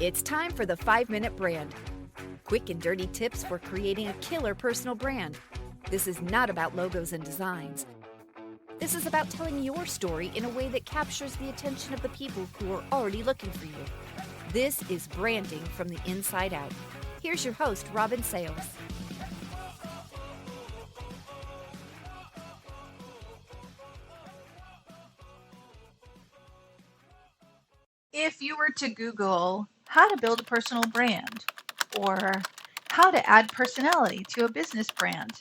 It's time for the 5-Minute Brand. Quick and dirty tips for creating a killer personal brand. This is not about logos and designs. This is about telling your story in a way that captures the attention of the people who are already looking for you. This is branding from the inside out. Here's your host, Robyn Sales. If you were to Google how to build a personal brand or how to add personality to a business brand,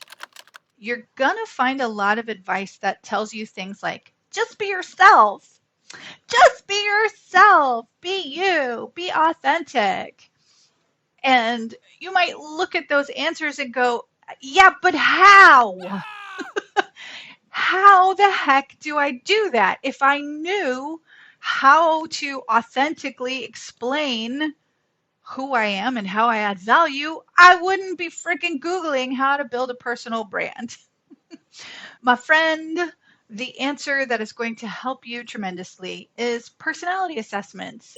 you're going to find a lot of advice that tells you things like, just be yourself. Just be yourself. Be you. Be authentic. And you might look at those answers and go, yeah, but how? How the heck do I do that? If I knew how to authentically explain who I am and how I add value, I wouldn't be freaking Googling how to build a personal brand. My friend, the answer that is going to help you tremendously is personality assessments.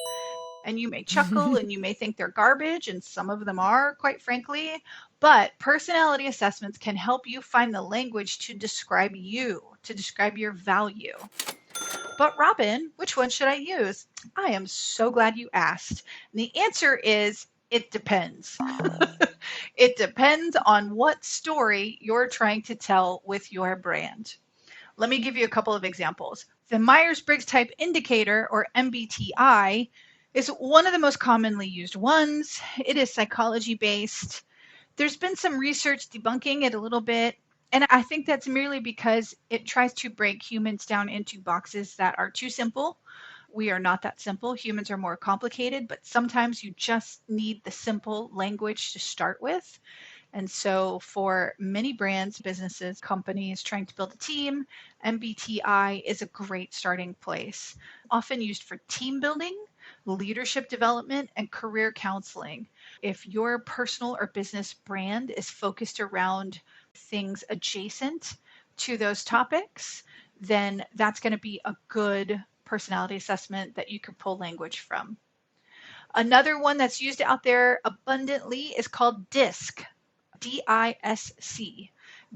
And you may chuckle and you may think they're garbage, and some of them are, quite frankly, but personality assessments can help you find the language to describe you, to describe your value. But Robyn, which one should I use? I am so glad you asked. And the answer is, it depends. It depends on what story you're trying to tell with your brand. Let me give you a couple of examples. The Myers-Briggs Type Indicator, or MBTI, is one of the most commonly used ones. It is psychology-based. There's been some research debunking it a little bit. And I think that's merely because it tries to break humans down into boxes that are too simple. We are not that simple. Humans are more complicated, but sometimes you just need the simple language to start with. And so for many brands, businesses, companies trying to build a team, MBTI is a great starting place. Often used for team building, leadership development, and career counseling. If your personal or business brand is focused around things adjacent to those topics, then that's going to be a good personality assessment that you could pull language from. Another one that's used out there abundantly is called DISC, D-I-S-C.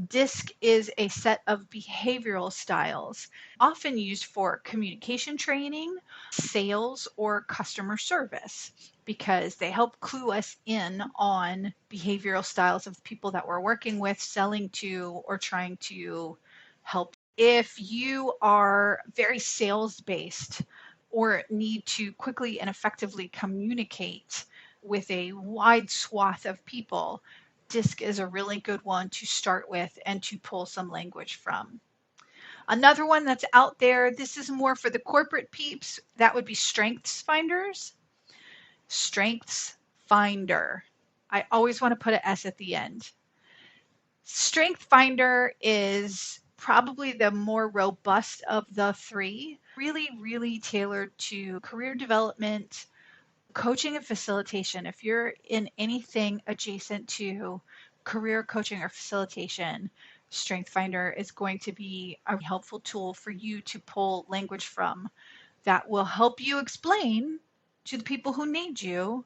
DISC is a set of behavioral styles, often used for communication training, sales, or customer service, because they help clue us in on behavioral styles of people that we're working with, selling to, or trying to help. If you are very sales-based or need to quickly and effectively communicate with a wide swath of people, DISC is a really good one to start with and to pull some language from. Another one that's out there, this is more for the corporate peeps, that would be Strengths Finders. Strengths Finder. I always want to put an S at the end. Strength Finder is probably the more robust of the three, really tailored to career development, coaching and facilitation. If you're in anything adjacent to career coaching or facilitation, Strength Finder is going to be a helpful tool for you to pull language from that will help you explain to the people who need you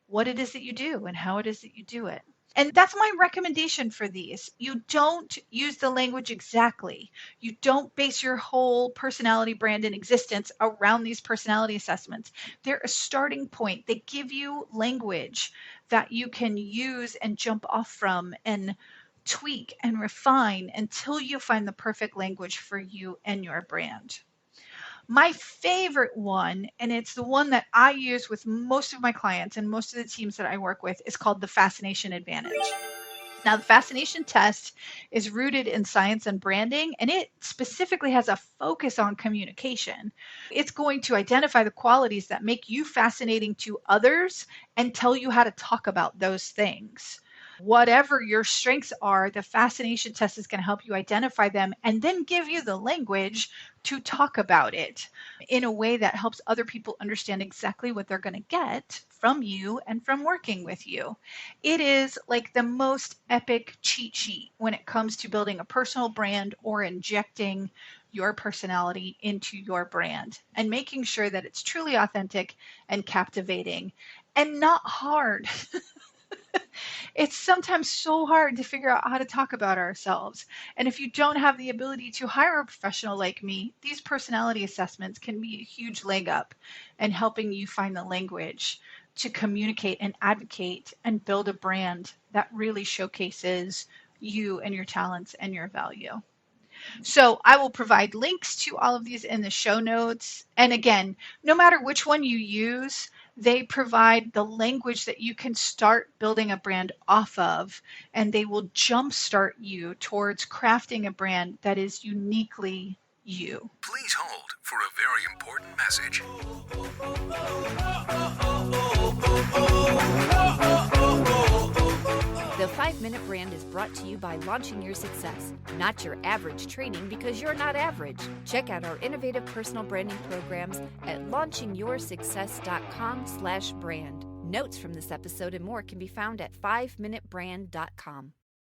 what it is that you do and how it is that you do it. And that's my recommendation for these. You don't use the language exactly. You don't base your whole personality brand and existence around these personality assessments. They're a starting point. They give you language that you can use and jump off from and tweak and refine until you find the perfect language for you and your brand. My favorite one, and it's the one that I use with most of my clients and most of the teams that I work with, is called the Fascination Advantage. Now, the Fascination Test is rooted in science and branding, and it specifically has a focus on communication. It's going to identify the qualities that make you fascinating to others and tell you how to talk about those things. Whatever your strengths are, the Fascination Test is going to help you identify them and then give you the language to talk about it in a way that helps other people understand exactly what they're going to get from you and from working with you. It is like the most epic cheat sheet when it comes to building a personal brand or injecting your personality into your brand and making sure that it's truly authentic and captivating and not hard. It's sometimes so hard to figure out how to talk about ourselves. And if you don't have the ability to hire a professional like me, these personality assessments can be a huge leg up in helping you find the language to communicate and advocate and build a brand that really showcases you and your talents and your value. So I will provide links to all of these in the show notes. And again, no matter which one you use, they provide the language that you can start building a brand off of, and they will jumpstart you towards crafting a brand that is uniquely you. Please hold for a very important message. The 5-Minute Brand is brought to you by Launching Your Success, not your average training because you're not average. Check out our innovative personal branding programs at launchingyoursuccess.com/brand. Notes from this episode and more can be found at 5minutebrand.com.